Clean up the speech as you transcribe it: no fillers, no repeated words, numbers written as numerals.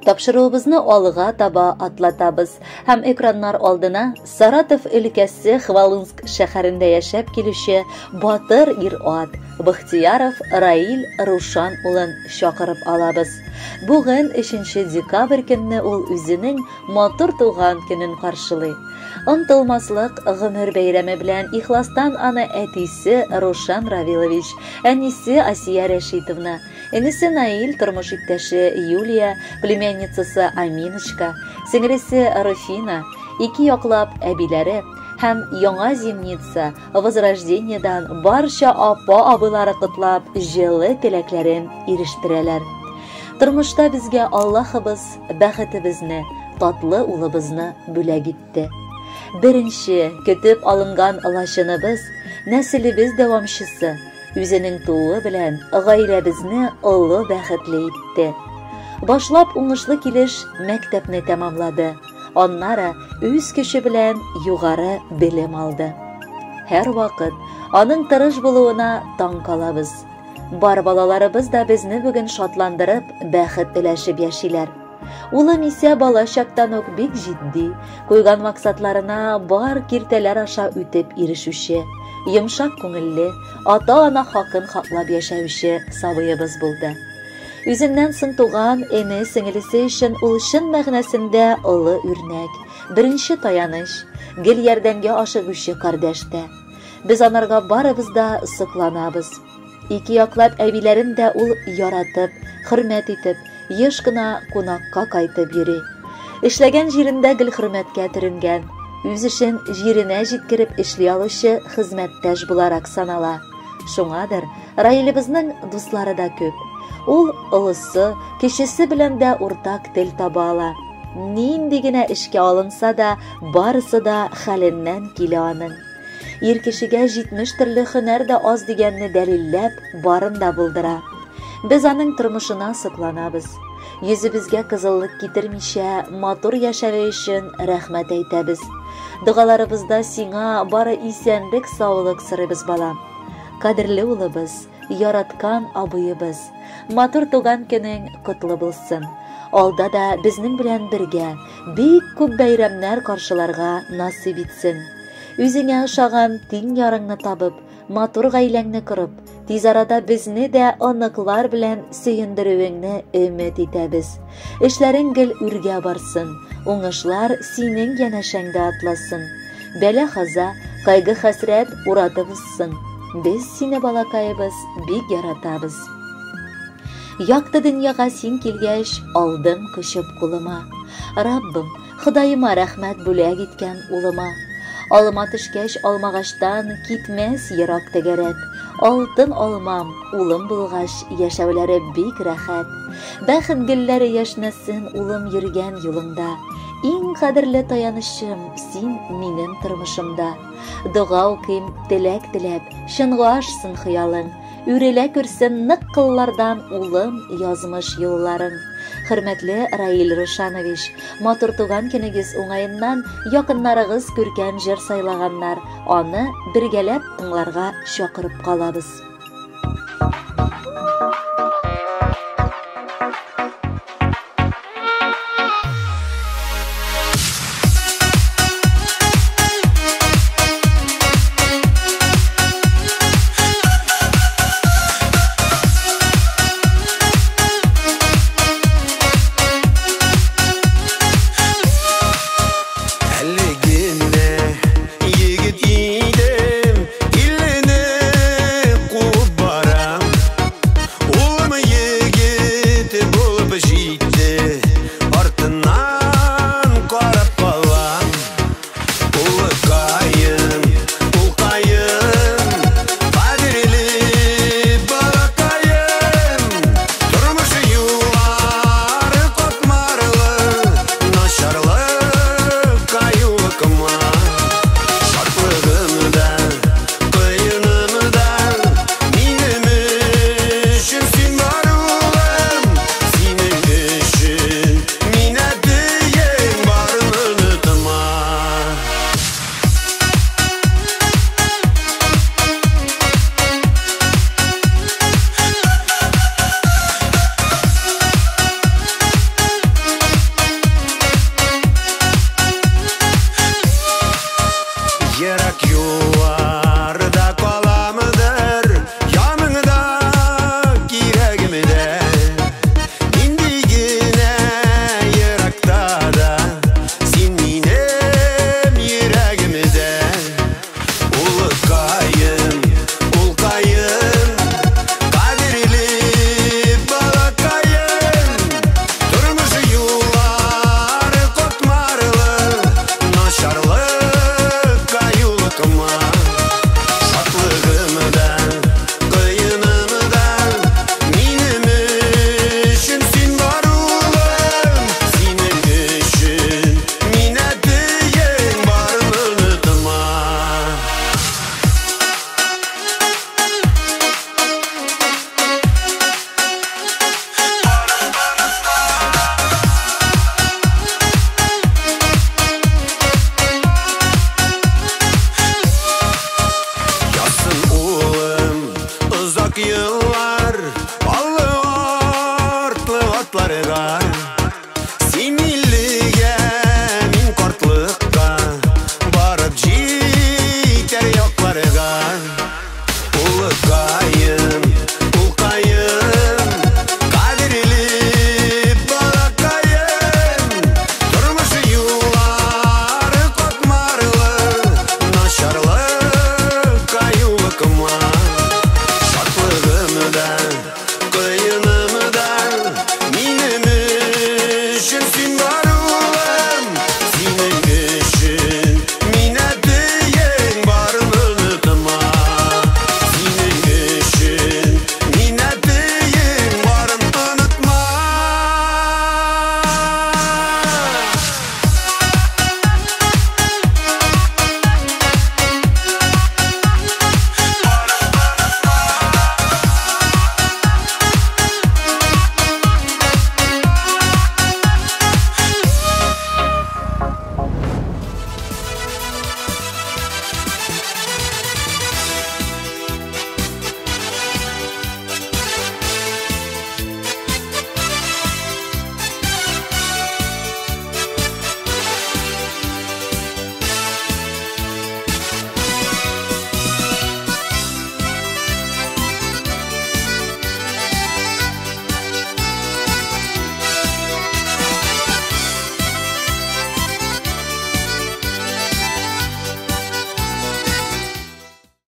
Тапшыруыбызны алыга таба атлатабыз һәм экраннар алдына Саратов өлкәсе Хвалынск шәһәрендә яшәп килүче батыр ир-ат Бахтияров Раил Рушан улын чакырып алабыз. Бүген 3 декабрь көнне ул үзенең матур туган көнен каршылый. Онтылмаслык гомер бәйрәме белән ихластан аны әтисе Рушан Равилович, әнисе Асия Рәшитовна, энесе Наил, тормыш иптәше Юлия, племянницасы Аминочка, сеңресе Руфина, ике яклап әбиләре һәм яңа зимница Возрождениедан барча апа-абылары котлап җылы теләкләрен ирештерәләр. Тормышта безгә Аллаһыбыз бәхетебезне, татлы улыбызны бүләк итте. Беренче көтеп алынган лачыныбыз, нәселебез дәвамчысы, үзенең тууы белән гаиләбезне олы бәхетле итте. Башлап уңышлы килеш мәктәпне тәмамлады. Аннары үз көче белән югары белем алды. Һәр вакыт аның тырыш булуына таң калабыз. Бар балаларыбыз да безне бүген шатландырып, бәхет теләшеп яшиләр. Улым исә бала чактан ук бик җитди, куйган максатларына бар киртәләр аша үтеп ирешүче, йомшак күңелле, ата-ана хакын хаклап яшәүче сабыебыз булды. Үзеннән соң туган эне сеңлесе өчен ул чын мәгънәсендә олы үрнәк, беренче таяныч, гел ярдәмгә ашыгучы кардәштә. Без анарга барыбыз да сокланабыз. Ике яклап әбиләрен дә ул яратып, хөрмәт итеп, еш кына кунакка кайтып йөри. Эшләгән җирендә гел хөрмәткә төренгән, үз эшен җиренә җиткереп эшли алучы хезмәттәш буларак санала. Шуңадыр, Раилебезнең дуслары да күп. Ул олысы, кечесе белән дә уртак тел таба ала. Нинди генә эшкә алынса да, барысы да хәленнән килә аның. Ир кешегә 70 төрле һөнәр дә аз дигәнне дәлилләп, барын да булдыра. Без аның тормышына сокланабыз. Йөзебезгә кызыллык китермичә, матур яшәве өчен рәхмәт әйтәбез. Дугаларыбызда сиңа бары исәнлек, саулык сорыйбыз, балам. Кадерле улыбыз, яраткан абыебыз, матур туган көнең котлы булсын. Алда да безнең белән бергә бик күп бәйрәмнәр каршыларга насыйп итсен. Үзеңә ошаган тиң ярыңны табып, матур гаиләңне корып, тиз арада безне дә оныклар белән сөендерүеңне өмет итәбез. Эшләрең гел үргә барсын, уңышлар синең янәшәңдә атласын. Бәла-каза, кайгы-хәсрәт уратып узсын. Без сине, балакайыбыз, бик яратабыз. Якты дөньяга син килгәч, алдым көчеп кулыма. Раббым, Ходаема рәхмәт бүләк иткән улыма. Алыма төшкәч алмагаштан китмәс ерак тәгәрәп. Алтын алмам, улым булгач, яшәүләре бик рәхәт. Бәхет гөлләре яшнәсен улым йөргән юлыңда. Иң кадерле таянышым син минем тормышымда. Дуга укыйм, теләк теләп, чынга ашсын хыялың. Үрелә күрсен нык кыллардан улым язмыш юлларың. Хөрмәтле Раил Рушанович, матур туган көнегез уңаеннан якыннарыгыз күркәм җыр сайлаганнар, аны бергәләп тыңларга чакырып калабыз.